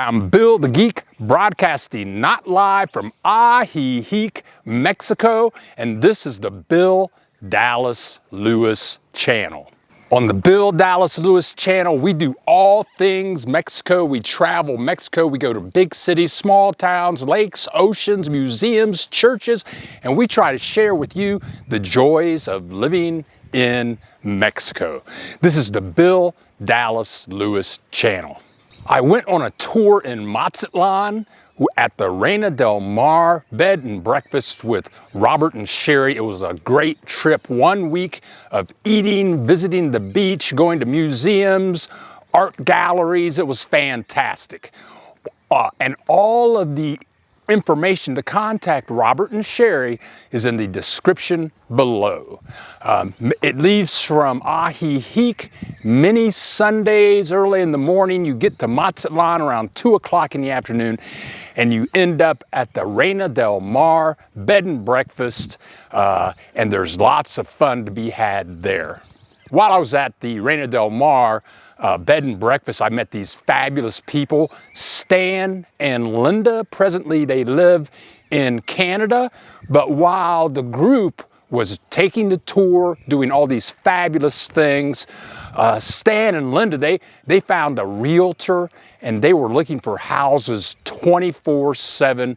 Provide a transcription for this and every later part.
I'm Bill the Geek, broadcasting not live from Ajijic, Mexico, and this is the Bill Dallas Lewis channel. On the Bill Dallas Lewis channel, we do all things Mexico. We travel Mexico. We go to big cities, small towns, lakes, oceans, museums, churches, and we try to share with you the joys of living in Mexico. This is the Bill Dallas Lewis channel. I went on a tour in Mazatlan at the Reina del Mar bed and breakfast with Robert and Sherry. It was a great trip. 1 week of eating, visiting the beach, going to museums, art galleries. It was fantastic. And all of the information to contact Robert and Sherry is in the description below. It leaves from Ajijic many Sundays early in the morning. You get to Mazatlan around 2 o'clock in the afternoon, and you end up at the Reina del Mar bed and breakfast, and there's lots of fun to be had there. While I was at the Reina del Mar bed and breakfast, I met these fabulous people, Stan and Linda. Presently, they live in Canada, but while the group was taking the tour, doing all these fabulous things, Stan and Linda, they found a realtor, and they were looking for houses 24/7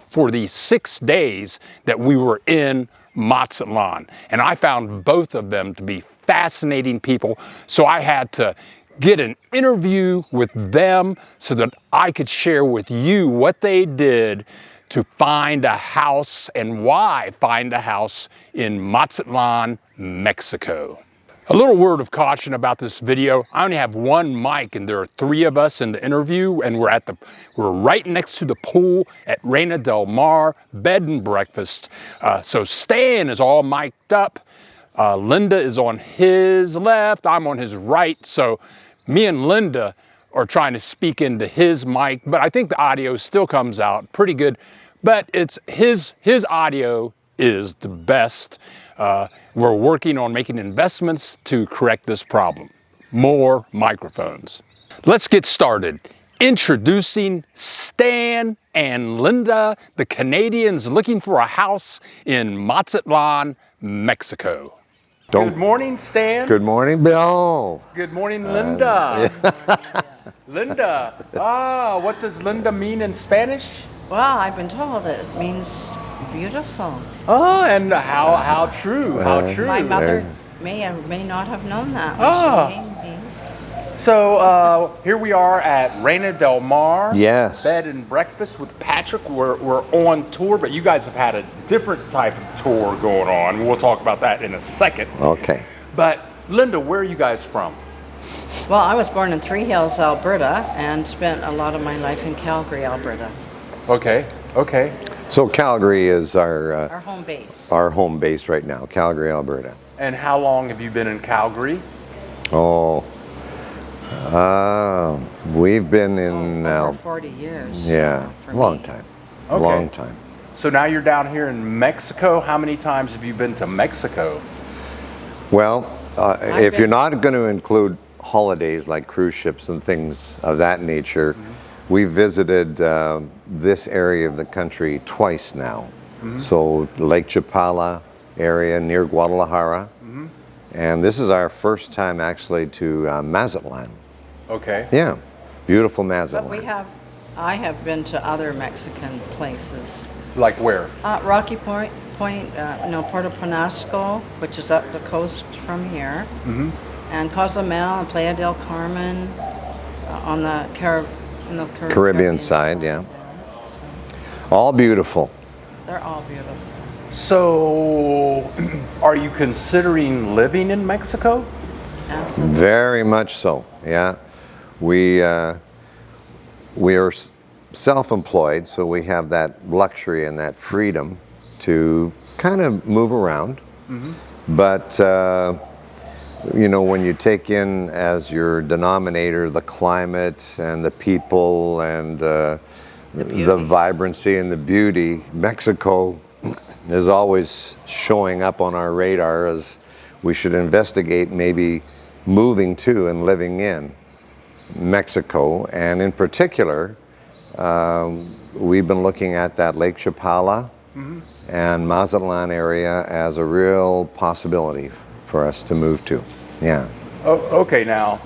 for these 6 days that we were in Mazatlan. And I found both of them to be fascinating people, so I had to get an interview with them so that I could share with you what they did to find a house and why find a house in Mazatlan, Mexico. A little word of caution about this video. I only have one mic and there are 3 of us in the interview, and we're right next to the pool at Reina del Mar bed and breakfast. So Stan is all mic'd up. Linda is on his left, I'm on his right. So me and Linda are trying to speak into his mic, but I think the audio still comes out pretty good. But it's his audio is the best. We're working on making investments to correct this problem. More microphones. Let's get started. Introducing Stan and Linda, the Canadians looking for a house in Mazatlan, Mexico. Good morning, Stan. Good morning, Bill. Good morning, Linda. Linda. What does Linda mean in Spanish? Well, I've been told it means beautiful. Oh, and how true, how true. My mother may or may not have known that when she named me. So here we are at Reina del Mar. Yes. Bed and breakfast with Patrick. We're on tour, but you guys have had a different type of tour going on. We'll talk about that in a second. Okay. But Linda, where are you guys from? Well, I was born in Three Hills, Alberta, and spent a lot of my life in Calgary, Alberta. Okay, okay. So Calgary is our home base. Our home base right now, Calgary, Alberta. And how long have you been in Calgary? Oh, we've been in now. Over 40 years. Yeah, long time. Okay. Long time. So now you're down here in Mexico. How many times have you been to Mexico? Well, if you're not going to include holidays like cruise ships and things of that nature, we visited this area of the country twice now. So Lake Chapala area near Guadalajara. And this is our first time actually to Mazatlan. Okay. Yeah, beautiful Mazatlan. But I have been to other Mexican places. Like where? Rocky Point, Puerto Penasco, which is up the coast from here. And Cozumel and Playa del Carmen on the Caribbean side, yeah. All beautiful. They're all beautiful. So, are you considering living in Mexico? Absolutely. Very much so, yeah. We are self-employed, so we have that luxury and that freedom to kind of move around. But you know, when you take in as your denominator the climate and the people and the vibrancy and the beauty, Mexico is always showing up on our radar as we should investigate maybe moving to and living in. Mexico, and in particular, we've been looking at that Lake Chapala and Mazatlan area as a real possibility for us to move to. Yeah. Oh, okay, now,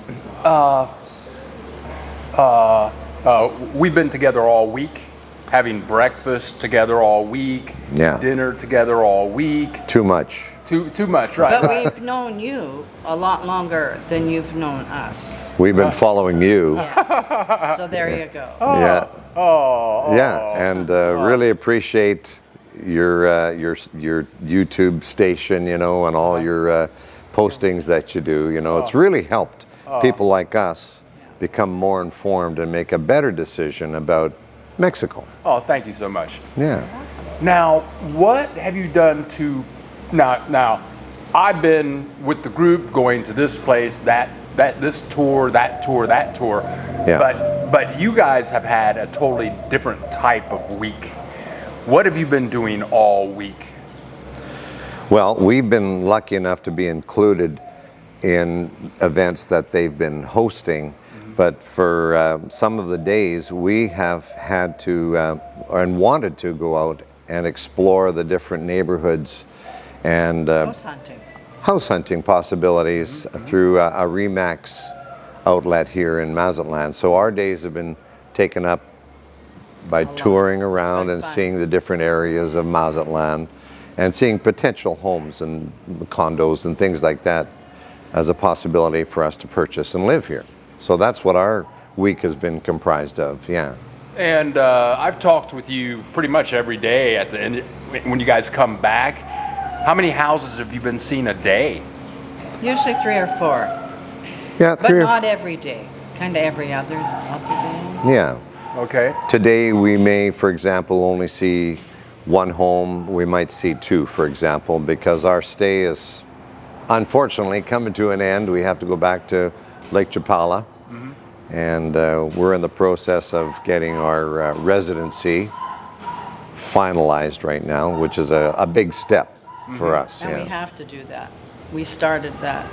we've been together all week, having breakfast together all week, Yeah. dinner together all week. Too much. Too much, right? But we've known you a lot longer than you've known us. We've been following you. Yeah. So there you go. Yeah. Oh, Yeah, and really appreciate your YouTube station, you know, and all your postings that you do. You know, it's really helped people like us become more informed and make a better decision about Mexico. oh, thank you so much. Yeah. Now, what have you done to, now, I've been with the group going to this place, this tour, that tour, that tour, Yeah. but you guys have had a totally different type of week. What have you been doing all week? Well, we've been lucky enough to be included in events that they've been hosting, but for some of the days we have had to and wanted to go out and explore the different neighborhoods and house hunting possibilities through a Remax outlet here in Mazatlan. So our days have been taken up by touring around and seeing the different areas of Mazatlan and seeing potential homes and condos and things like that as a possibility for us to purchase and live here. So that's what our week has been comprised of, yeah. And I've talked with you pretty much every day at the end, when you guys come back. How many houses have you been seeing a day? Usually 3 or 4. Yeah, But not every day. Kind of every other day. Yeah. Okay. Today we may, for example, only see one home. We might see 2, for example, because our stay is unfortunately coming to an end. We have to go back to Lake Chapala, and we're in the process of getting our residency finalized right now, which is a big step for us. And we have to do that. We started that,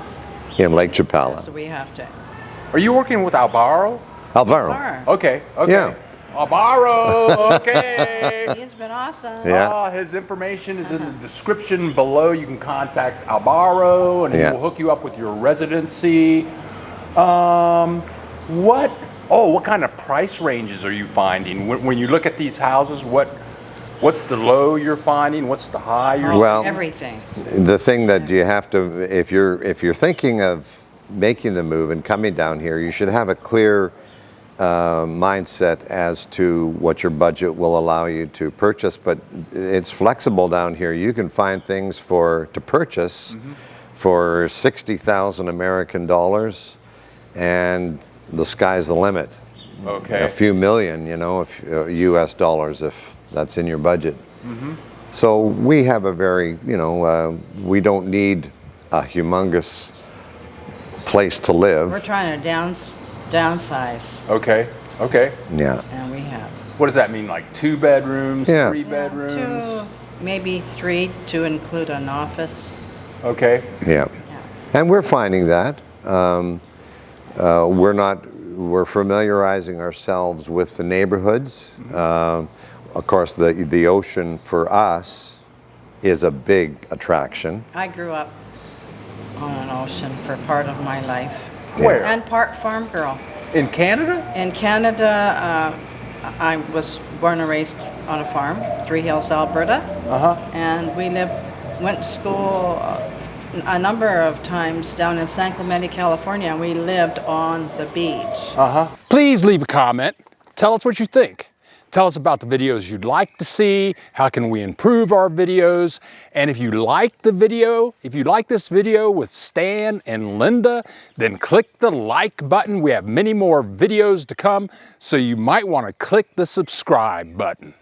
In Lake Chapala. so we have to. Are you working with Alvaro? Alvaro. Okay. Yeah. Alvaro, okay. He's been awesome. Yeah. His information is in the description below. You can contact Alvaro and he will hook you up with your residency. What kind of price ranges are you finding? When you look at these houses, what's the low you're finding? What's the high you're Well, Everything. the thing that you have to, if you're thinking of making the move and coming down here, you should have a clear mindset as to what your budget will allow you to purchase. But it's flexible down here. You can find things to purchase for 60,000 American dollars, and the sky's the limit. Okay. A few million, you know, US dollars, if that's in your budget. So we have a very, we don't need a humongous place to live. We're trying to downsize, Okay. Yeah. and we have. What does that mean? Like 2 bedrooms, Yeah. 3 bedrooms? 2, maybe 3 to include an office. Okay. Yeah. And we're finding that. We're familiarizing ourselves with the neighborhoods. Of course, the ocean for us is a big attraction. I grew up on an ocean for part of my life. Where? And part farm girl. In Canada? In Canada, I was born and raised on a farm, Three Hills, Alberta. And we went to school a number of times down in San Clemente, California. We lived on the beach. Please leave a comment. Tell us what you think. Tell us about the videos you'd like to see. How can we improve our videos? And if you like the video, if you like this video with Stan and Linda, then click the like button. We have many more videos to come, so you might want to click the subscribe button.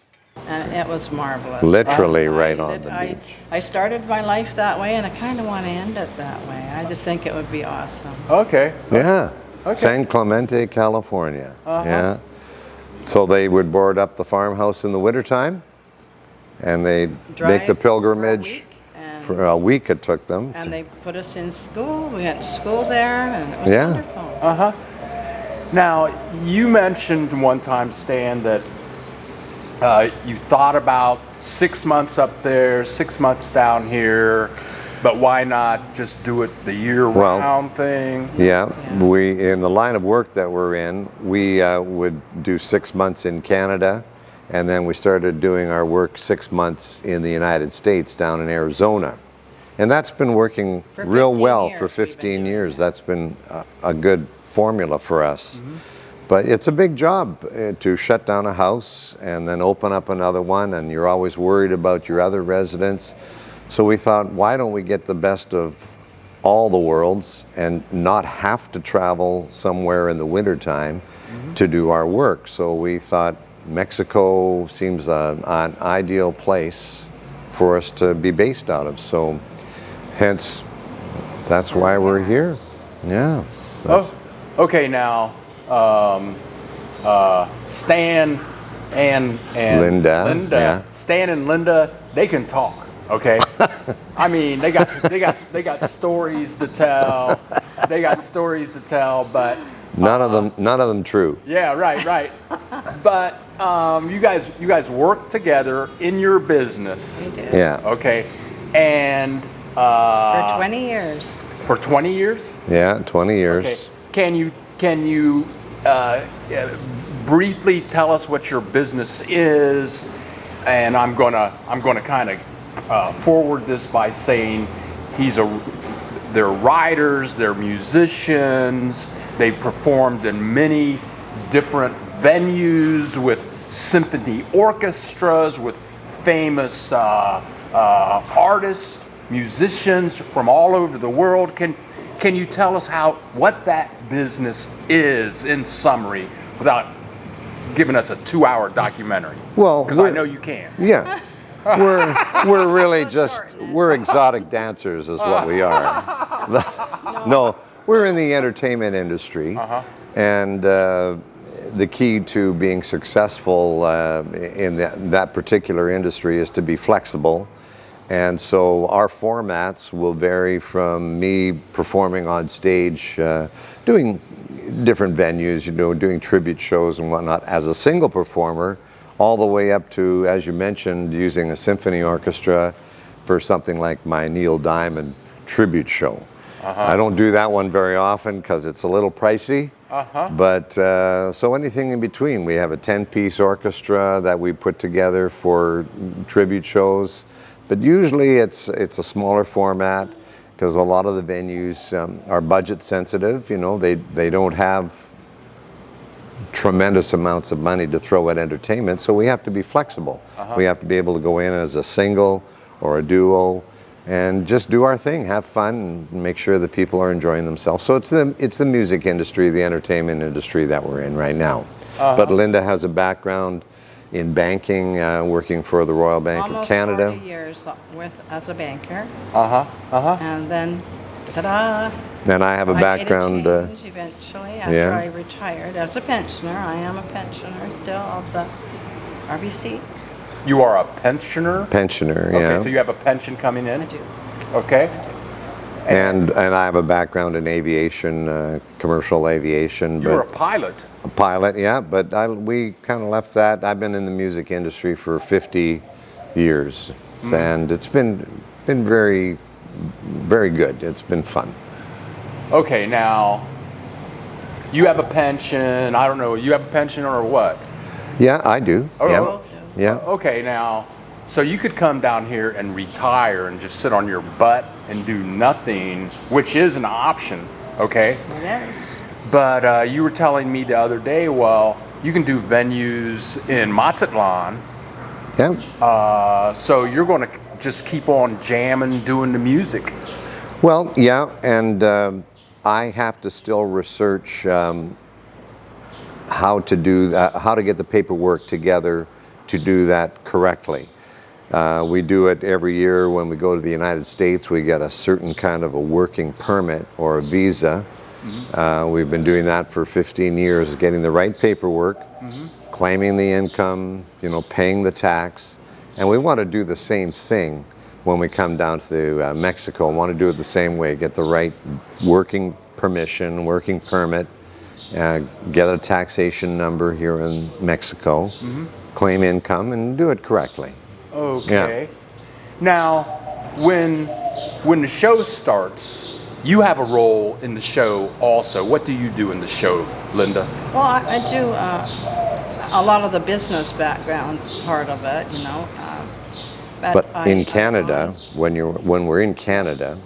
And it was marvelous. Literally right on the beach. I started my life that way, and I kind of want to end it that way. I just think it would be awesome. Okay. Yeah. San Clemente, California. Yeah. So they would board up the farmhouse in the wintertime, and they'd make the pilgrimage. For a week it took them. And they put us in school. We went to school there, and it was wonderful. Now, you mentioned one time, Stan, that you thought about 6 months up there, 6 months down here, but why not just do it the year-round thing? Yeah, we, in the line of work that we're in, we would do 6 months in Canada, and then we started doing our work 6 months in the United States, down in Arizona. And that's been working For real 15 well years for we've been 15 doing years. that. That's been a good formula for us. But it's a big job to shut down a house and then open up another one, and you're always worried about your other residents. So we thought, why don't we get the best of all the worlds and not have to travel somewhere in the wintertime to do our work? So we thought Mexico seems an ideal place for us to be based out of. So hence, that's why we're here. Yeah. Oh, okay, now, Stan and Linda, yeah. Stan and Linda, they can talk. Okay, I mean they got stories to tell. They got stories to tell, but none of them true. yeah, right. But you guys work together in your business. We did. Yeah. Okay, and For 20 years. for 20 years. Yeah, 20 years. Okay, can you briefly tell us what your business is? And I'm gonna kind of forward this by saying they're writers, they're musicians, they've performed in many different venues with symphony orchestras, with famous artists, musicians from all over the world. Can you tell us what that business is in summary without giving us a 2-hour documentary? Well, because I know you can. Yeah. We're really we're exotic dancers is what we are. No, we're in the entertainment industry, and the key to being successful in that particular industry is to be flexible. And so our formats will vary from me performing on stage, doing different venues, doing tribute shows and whatnot as a single performer, all the way up to, as you mentioned, using a symphony orchestra for something like my Neil Diamond tribute show. I don't do that one very often because it's a little pricey, but so anything in between. We have a 10-piece orchestra that we put together for tribute shows, but usually it's a smaller format because a lot of the venues are budget sensitive. They don't have tremendous amounts of money to throw at entertainment, so we have to be flexible. We have to be able to go in as a single or a duo and just do our thing, have fun, and make sure that people are enjoying themselves. So it's the music industry, the entertainment industry that we're in right now. But Linda has a background in banking, working for the Royal Bank of Canada. Almost 40 years as a banker. And then, ta-da! And I have a background. I made a change eventually after yeah. I retired as a pensioner. I am a pensioner still of the RBC. You are a pensioner? Pensioner, yeah. Okay, so you have a pension coming in? I do. Okay. And I have a background in aviation, commercial aviation. You're a pilot? A pilot, yeah, but we kind of left that. I've been in the music industry for 50 years, and it's been very, very good. It's been fun. Okay, now, you have a pension, I don't know, you have a pension or what? Yeah, I do. Oh, yeah. Yeah. Okay, now, so you could come down here and retire and just sit on your butt and do nothing, which is an option, okay? It is. But you were telling me the other day, well, you can do venues in Mazatlan. Yeah. So you're going to just keep on jamming, doing the music. Well, yeah, and I have to still research how to do that, how to get the paperwork together to do that correctly. We do it every year when we go to the United States. We get a certain kind of a working permit or a visa. We've been doing that for 15 years, getting the right paperwork, claiming the income, paying the tax. And we want to do the same thing when we come down to Mexico. I want to do it the same way, get the right working permission, working permit, get a taxation number here in Mexico, claim income, and do it correctly. Okay. Now, when the show starts, you have a role in the show also. What do you do in the show, Linda? Well, I do a lot of the business background part of it, you know. But in Canada, when we're in Canada,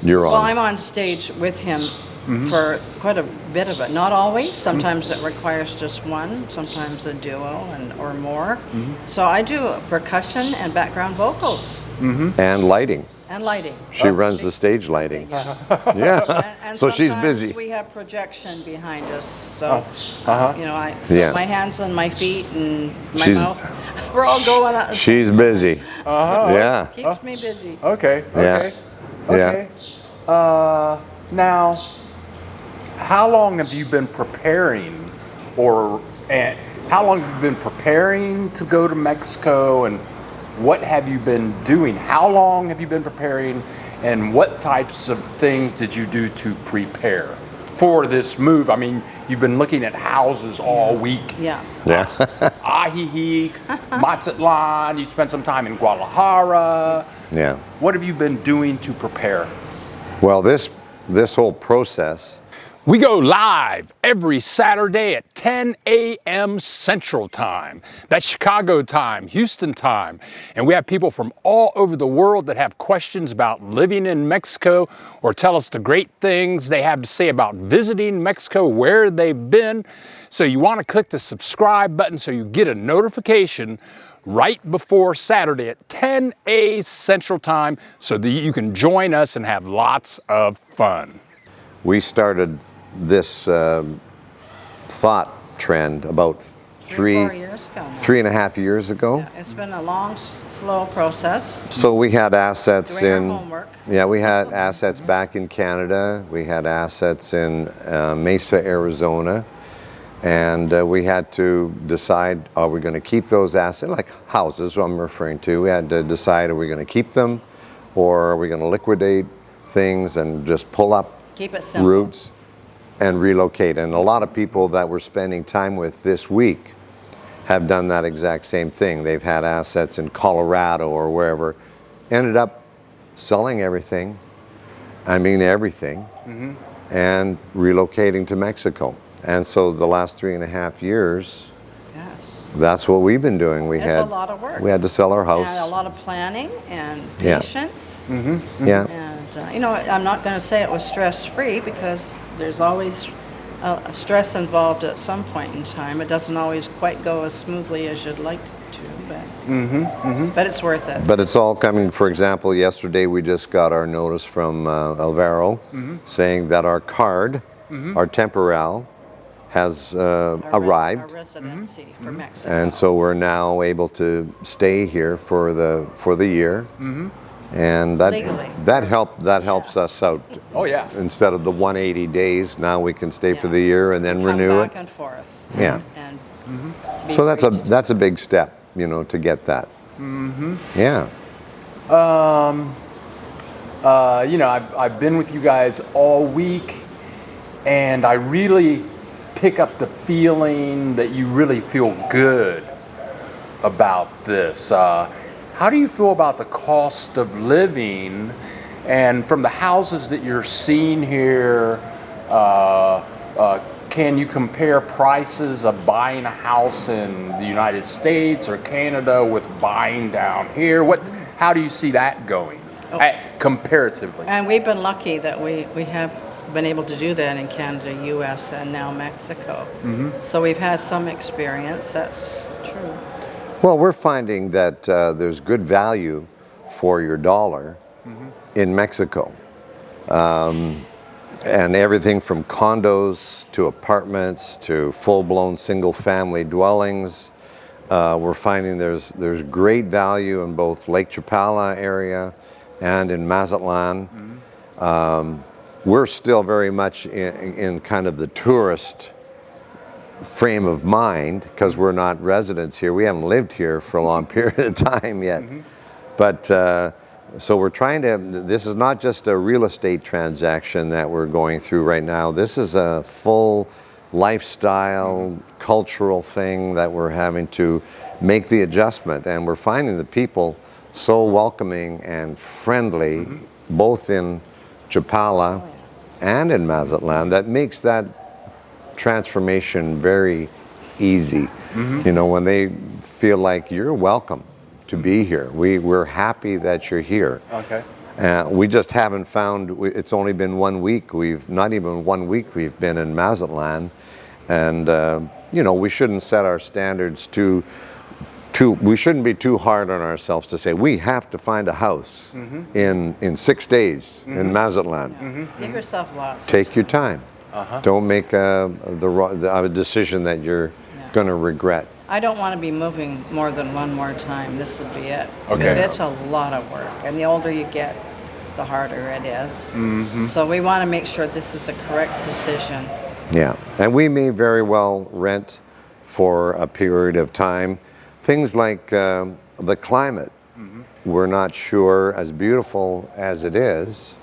you're on. Well, I'm on stage with him for quite a bit of it. Not always. Sometimes it requires just one. Sometimes a duo or more. So I do percussion and background vocals And lighting. and lighting. She runs the stage lighting. Yeah. And So she's sometimes busy. we have projection behind us, so you know, Yeah. my hands and my feet and my She's- mouth, we're all going. She's busy. Yeah. Keeps me busy. Okay. Yeah. Okay. Now, how long have you been preparing, how long have you been preparing to go to Mexico, and what have you been doing? How long have you been preparing, and what types of things did you do to prepare for this move? I mean, you've been looking at houses all week. Yeah. Yeah. Ajijic, Mazatlan, you spent some time in Guadalajara. Yeah. What have you been doing to prepare? Well, this whole process. We go live every Saturday at 10 a.m. Central Time. That's Chicago time, Houston time. And we have people from all over the world that have questions about living in Mexico or tell us the great things they have to say about visiting Mexico, where they've been. So you want to click the subscribe button so you get a notification right before Saturday at 10 a.m. Central Time so that you can join us and have lots of fun. We started this thought trend about 4 years ago. 3.5 years ago. Yeah, it's been a long, slow process. So we had assets Doing our in. homework. Yeah, we had assets back in Canada. We had assets in Mesa, Arizona. And we had to decide, are we going to keep those assets, like houses I'm referring to. We had to decide, are we going to keep them, or are we going to liquidate things and just pull up Keep it simple. roots and relocate. And a lot of people that we're spending time with this week have done that exact same thing. They've had assets in Colorado or wherever, ended up selling everything, I mean everything, and relocating to Mexico. And so the last 3.5 years, Yes. that's what we've been doing. It's a lot of work. We had to sell our house. And a lot of planning and Yeah. patience. Yeah. And, you know, I'm not going to say it was stress-free because there's always stress involved at some point in time. It doesn't always quite go as smoothly as you'd like to, but it's worth it. But it's all coming. For example, yesterday we just got our notice from Alvaro saying that our card, our temporal, has arrived. Our residency for Mexico. And so we're now able to stay here for the year, and Legally. that helps us out. Oh, yeah. Instead of the 180 days, now we can stay for Yeah. the year and then Come renew back it. and forth. Yeah. And be So that's free to- a big step, you know, to get that. Yeah. You know, I've been with you guys all week, and I really pick up the feeling that you really feel good about this. How do you feel about the cost of living, and from the houses that you're seeing here, can you compare prices of buying a house in the United States or Canada with buying down here? How do you see that going comparatively? And we've been lucky that we have been able to do that in Canada, U.S., and now Mexico. So we've had some experience, that's true. Well, we're finding that there's good value for your dollar in Mexico. And everything from condos to apartments to full-blown single-family dwellings. We're finding there's great value in both Lake Chapala area and in Mazatlan. We're still very much in kind of the tourist frame of mind because we're not residents here. We haven't lived here for a long period of time yet. But So we're trying to, this is not just a real estate transaction that we're going through right now. This is a full lifestyle, cultural thing that we're having to make the adjustment. And we're finding the people so welcoming and friendly, both in Chapala and in Mazatlan, that makes that transformation very easy. You know, when they feel like you're welcome to be here. We're happy that you're here. Okay. We just haven't found, it's only been 1 week. Not even 1 week we've been in Mazatlan. And, you know, we shouldn't set our standards we shouldn't be too hard on ourselves to say, we have to find a house in 6 days in Mazatlan. Give yourself lots. Take your time. Don't make a decision that you're going to regret. I don't want to be moving more than one more time. This would be it. Okay. Because it's a lot of work. And the older you get, the harder it is. So we want to make sure this is a correct decision. Yeah, and we may very well rent for a period of time. Things like the climate. We're not sure, as beautiful as it is,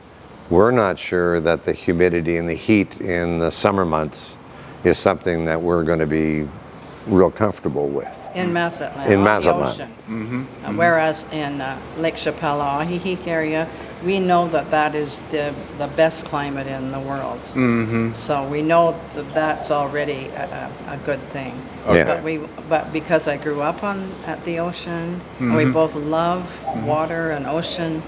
we're not sure that the humidity and the heat in the summer months is something that we're going to be real comfortable with. In Mazatlan. In on the Mazatlan. ocean. Whereas in Lake Chapala, Ahihic area, we know that that is the best climate in the world. So we know that that's already a good thing. Okay. But because I grew up at the ocean, and we both love water and ocean,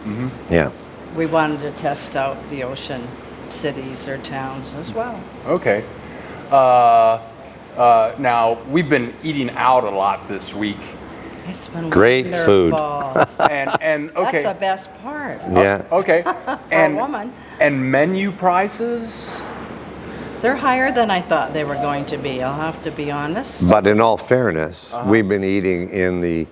Yeah. we wanted to test out the ocean cities or towns as well. Okay. Now, we've been eating out a lot this week. It's been Great food. wonderful. And okay. That's the best part. Yeah. Okay. For a woman. And menu prices? They're higher than I thought they were going to be. I'll have to be honest. But in all fairness, we've been eating in the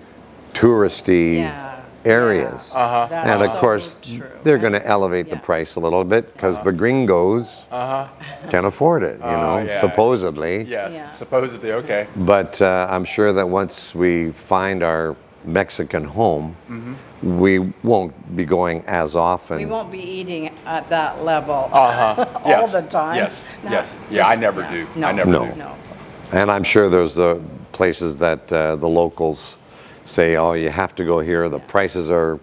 touristy Yeah. areas. That's And of so course, true. they're going to elevate the Yeah. price a little bit because the gringos can afford it, you know, yeah. supposedly. Yes, Yeah. supposedly. Okay. But I'm sure that once we find our Mexican home, we won't be going as often. We won't be eating at that level All all the time. Yes. No, Yes. Yeah, I never do. No, I never No. do. No. And I'm sure there's the places that the locals say, oh, you have to go here. The prices are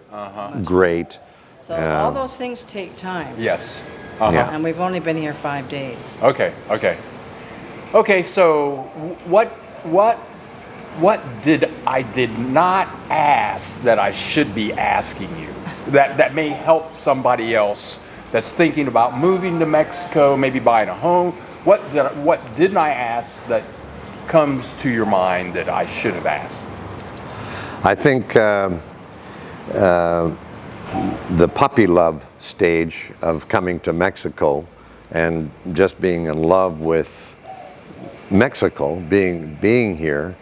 great. So all those things take time. Yes. Yeah. And we've only been here 5 days. Okay. Okay. Okay. So what did I did not ask that I should be asking you that may help somebody else that's thinking about moving to Mexico, maybe buying a home? What didn't I ask that comes to your mind that I should have asked? I think the puppy love stage of coming to Mexico and just being in love with Mexico, being here,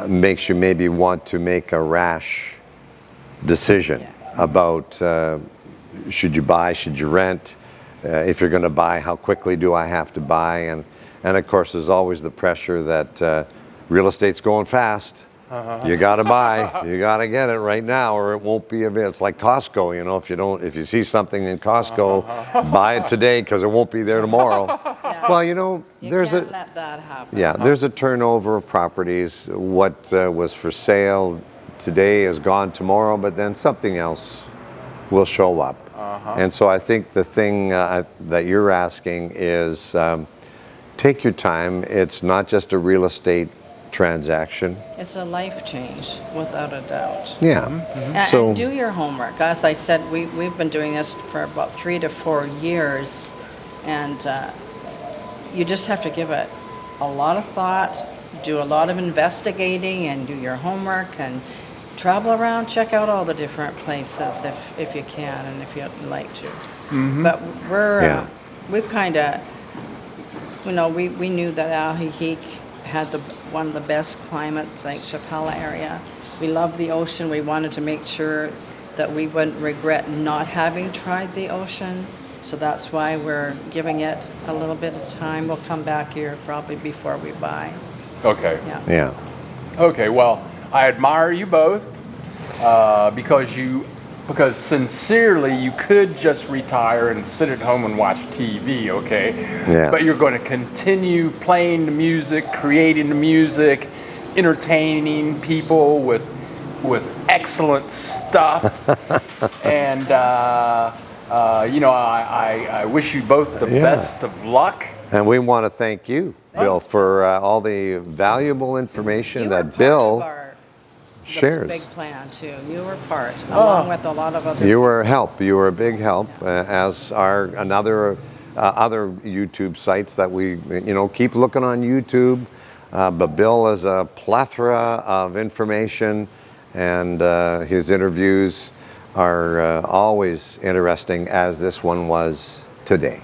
makes you maybe want to make a rash decision about should you buy, should you rent, if you're going to buy, how quickly do I have to buy, and of course there's always the pressure that real estate's going fast. You got to buy, you got to get it right now, or it won't be available. It's like Costco, you know. If you see something in Costco, buy it today because it won't be there tomorrow. Yeah. Well, you know, You there's can't a let that happen. yeah, there's a turnover of properties. What was for sale today is gone tomorrow, but then something else will show up. And so I think the thing that you're asking is take your time. It's not just a real estate transaction. It's a life change, without a doubt. Yeah. And do your homework. As I said, we've been doing this for about 3 to 4 years, and you just have to give it a lot of thought, do a lot of investigating, and do your homework, and travel around, check out all the different places if you can and if you'd like to. But we've kind of, you know, we knew that Ahihic had one of the best climates, like Chapala area. We love the ocean. We wanted to make sure that we wouldn't regret not having tried the ocean. So that's why we're giving it a little bit of time. We'll come back here probably before we buy. Okay. Yeah. Yeah. Okay. Well, I admire you both because you because sincerely, you could just retire and sit at home and watch TV, okay? Yeah. But you're going to continue playing the music, creating the music, entertaining people with excellent stuff. And, you know, I wish you both the best of luck. And we want to thank you, Bill, for all the valuable information that Bill shares. Big plan too. You were part, along with a lot of other. You were a help. You were a big help, as are other YouTube sites that we, you know, keep looking on YouTube. But Bill is a plethora of information, and his interviews are always interesting, as this one was today.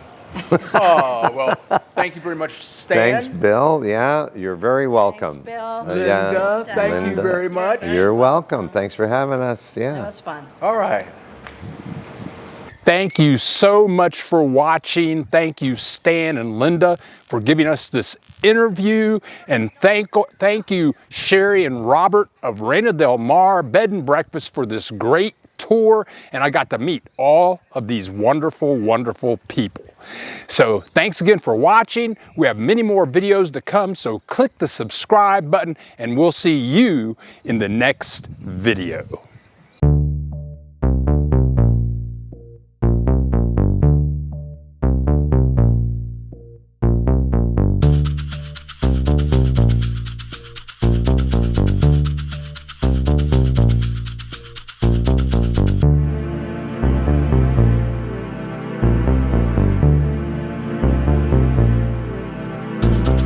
Oh, well, thank you very much, Stan. Thanks, Bill. Yeah, you're very welcome. Thanks, Bill. Linda, thank you very much. You're welcome. Thanks for having us. Yeah. That was fun. All right. Thank you so much for watching. Thank you, Stan and Linda, for giving us this interview. And thank you, Sherry and Robert of Reina Del Mar Bed and Breakfast, for this great tour. And I got to meet all of these wonderful, wonderful people. So thanks again for watching. We have many more videos to come, so click the subscribe button and we'll see you in the next video.